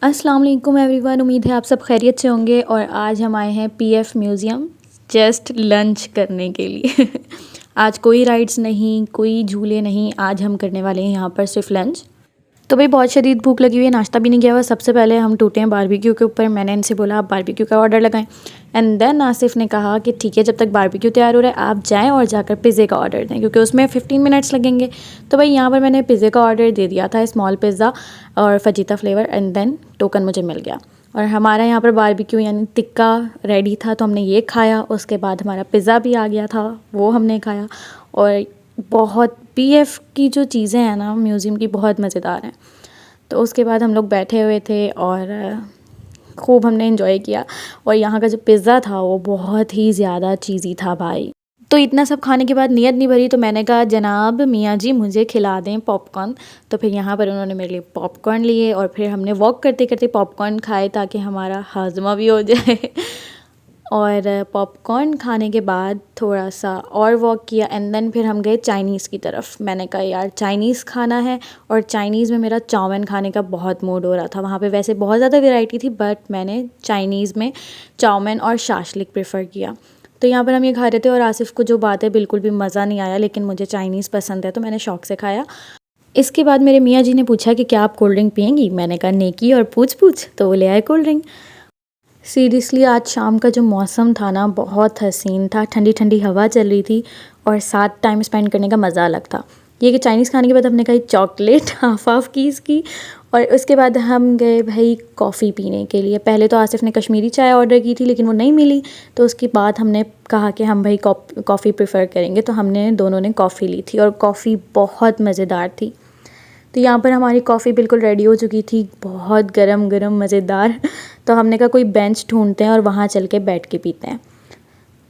अस्सलाम वालेकुम एवरीवन, उम्मीद है आप सब खैरियत से होंगे। और आज हम आए हैं पीएफ म्यूज़ियम जस्ट लंच करने के लिए। आज कोई राइड्स नहीं, कोई झूले नहीं, आज हम करने वाले हैं यहाँ पर सिर्फ लंच। तो भाई बहुत शदीद भूख लगी हुई है, नाश्ता भी नहीं किया हुआ। सबसे पहले हम टूटे हैं बारबेक्यू के ऊपर। मैंने इनसे बोला आप बारबेक्यू का ऑर्डर लगाएं एंड देन आसिफ ने कहा कि ठीक है, जब तक बारबेक्यू तैयार हो रहा है आप जाएं और जाकर पिज़्ज़े का ऑर्डर दें क्योंकि उसमें 15 मिनट्स लगेंगे। तो भाई यहाँ पर मैंने पिज़्ज़े का ऑर्डर दे दिया था, स्मॉल पिज़्ज़ा और fajita flavour, and then token मुझे मिल गया। और हमारा यहाँ पर बारबेक्यू यानी टिक्का रेडी था तो हमने ये खाया। उसके बाद हमारा पिज़्ज़ा भी आ गया था, वो हमने खाया। और बहुत पीएफ की जो चीज़ें हैं ना म्यूज़ियम की, बहुत मज़ेदार हैं। तो उसके बाद हम लोग बैठे हुए थे और खूब हमने एंजॉय किया। और यहाँ का जो पिज़्ज़ा था वो बहुत ही ज़्यादा चीज़ी था भाई। तो इतना सब खाने के बाद नीयत नहीं भरी तो मैंने कहा जनाब मियाँ जी मुझे खिला दें पॉपकॉर्न। तो फिर यहाँ पर उन्होंने मेरे लिए पॉपकॉर्न लिए और फिर हमने वॉक करते करते पॉपकॉर्न खाए ताकि हमारा हाजमा भी हो जाए। और पॉपकॉर्न खाने के बाद थोड़ा सा और वॉक किया एंड देन फिर हम गए चाइनीज़ की तरफ। मैंने कहा यार चाइनीज़ खाना है, और चाइनीज़ में मेरा चाउमीन खाने का बहुत मूड हो रहा था। वहाँ पे वैसे बहुत ज़्यादा वैरायटी थी बट मैंने चाइनीज़ में चाउमीन और शाशलिक प्रेफर किया। तो यहाँ पर हम ये खा रहे थे और आसिफ को जो बात है बिल्कुल भी मज़ा नहीं आया, लेकिन मुझे चाइनीज़ पसंद है तो मैंने शौक़ से खाया। इसके बाद मेरे मियाँ जी ने पूछा कि क्या आप कोल्ड ड्रिंक पियेंगी। मैंने कहा नेकी और पूछ पूछ, तो वो ले आए कोल्ड ड्रिंक। सीरियसली आज शाम का जो मौसम था ना बहुत हसीन था, ठंडी ठंडी हवा चल रही थी और साथ टाइम स्पेंड करने का मज़ा अलग था। ये कि चाइनीज़ खाने के बाद हमने खाई चॉकलेट हाफ की इसकी। और उसके बाद हम गए भाई कॉफ़ी पीने के लिए। पहले तो आसिफ ने कश्मीरी चाय ऑर्डर की थी लेकिन वो नहीं मिली, तो उसके बाद हमने कहा कि हम भाई कॉफ़ी प्रेफर करेंगे, तो हमने दोनों ने कॉफ़ी ली थी और कॉफ़ी बहुत मज़ेदार थी। तो यहाँ पर हमारी कॉफ़ी बिल्कुल रेडी हो चुकी थी, बहुत गरम गरम मज़ेदार। तो हमने कहा कोई बेंच ढूंढते हैं और वहाँ चल के बैठ के पीते हैं।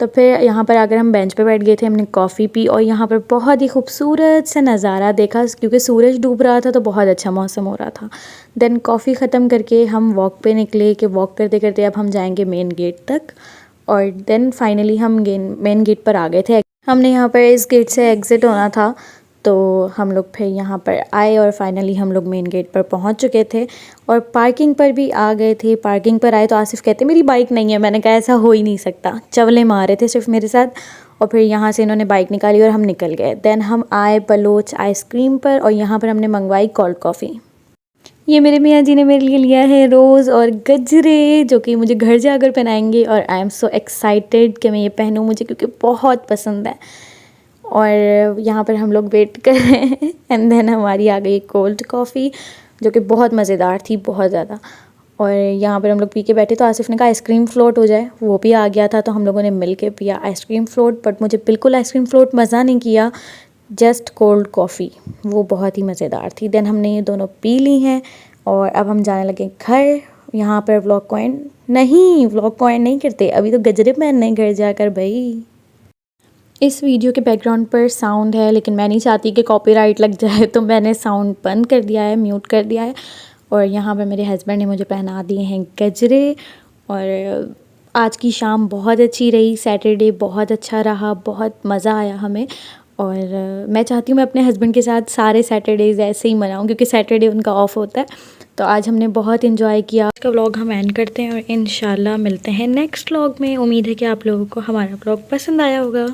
तो फिर यहाँ पर आकर हम बेंच पे बैठ गए थे, हमने कॉफ़ी पी और यहाँ पर बहुत ही खूबसूरत सा नज़ारा देखा क्योंकि सूरज डूब रहा था तो बहुत अच्छा मौसम हो रहा था। देन कॉफ़ी ख़त्म करके हम वॉक पे निकले कि वॉक करते करते अब हम जाएंगे मेन गेट तक। और देन फाइनली हम मेन गेट पर आ गए थे। हमने यहाँ पर इस गेट से एग्ज़िट होना था तो हम लोग फिर यहाँ पर आए और फाइनली हम लोग मेन गेट पर पहुँच चुके थे और पार्किंग पर भी आ गए थे। पार्किंग पर आए तो आसिफ कहते मेरी बाइक नहीं है। मैंने कहा ऐसा हो ही नहीं सकता, चवले मार रहे थे सिर्फ मेरे साथ। और फिर यहाँ से इन्होंने बाइक निकाली और हम निकल गए। देन हम आए बलोच आइसक्रीम पर और यहाँ पर हमने मंगवाई कोल्ड कॉफ़ी। ये मेरे मियाँ जी ने मेरे लिए लिया है रोज़ और गजरे, जो कि मुझे घर जाकर पहनाएंगे और आई एम सो एक्साइटेड कि मैं ये पहनूँ, मुझे क्योंकि बहुत पसंद है। और यहाँ पर हम लोग वेट कर रहे हैं एंड देन हमारी आ गई कोल्ड कॉफ़ी जो कि बहुत मज़ेदार थी, बहुत ज़्यादा। और यहाँ पर हम लोग पी के बैठे तो आसिफ ने कहा आइसक्रीम फ्लोट हो जाए, वो भी आ गया था तो हम लोगों ने मिल के पिया आइसक्रीम फ्लोट। बट मुझे बिल्कुल आइसक्रीम फ्लोट मज़ा नहीं किया, जस्ट कोल्ड कॉफ़ी, वो बहुत ही मज़ेदार थी। देन हमने ये दोनों पी ली हैं और अब हम जाने लगे घर। यहाँ पर व्लॉग को एंड नहीं करते, अभी तो गजरे पहनने घर जाकर भाई। इस वीडियो के बैकग्राउंड पर साउंड है लेकिन मैं नहीं चाहती कि कॉपीराइट लग जाए तो मैंने साउंड बंद कर दिया है, म्यूट कर दिया है। और यहाँ पर मेरे हस्बैंड ने मुझे पहना दिए हैं गजरे। और आज की शाम बहुत अच्छी रही, सैटरडे बहुत अच्छा रहा, बहुत मज़ा आया हमें। और मैं चाहती हूँ मैं अपने हस्बैंड के साथ सारे सैटरडेज़ ऐसे ही मनाऊँ क्योंकि सैटरडे उनका ऑफ होता है। तो आज हमने बहुत इन्जॉय किया। आज का व्लॉग हम एंड करते हैं और इंशाल्लाह मिलते हैं नेक्स्ट व्लॉग में। उम्मीद है कि आप लोगों को हमारा व्लॉग पसंद आया होगा।